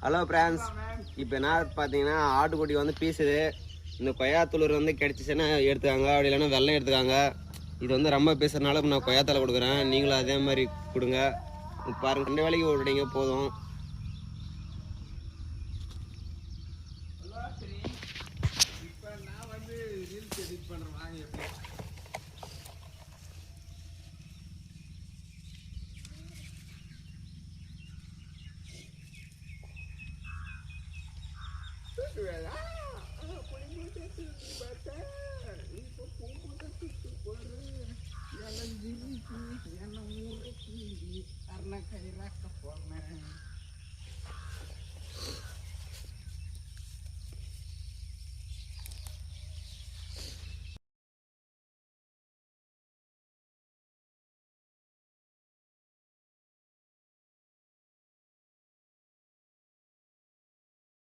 Hello friends, இப்போ என்ன பார்த்தீங்கன்னா ஆட்டுக்குட்டி வந்து பீஸுது. இந்த கொய்யாத்தூள் வந்து கிடச்சிச்சுன்னா எடுத்துக்காங்க, அப்படி இல்லைன்னா வெள்ளம் எடுத்துக்காங்க. இது வந்து ரொம்ப பேசுறதுனால நான் கொய்யாத்தலை கொடுக்குறேன், நீங்களும் அதே மாதிரி கொடுங்க. பாருங்க, 2 வேலைக்கு விடுறீங்க போதும். இப்போ நான் வந்து ரீல்ஸ் எடிட் பண்ணுறேன், வாங்க எப்படி karena kayak raka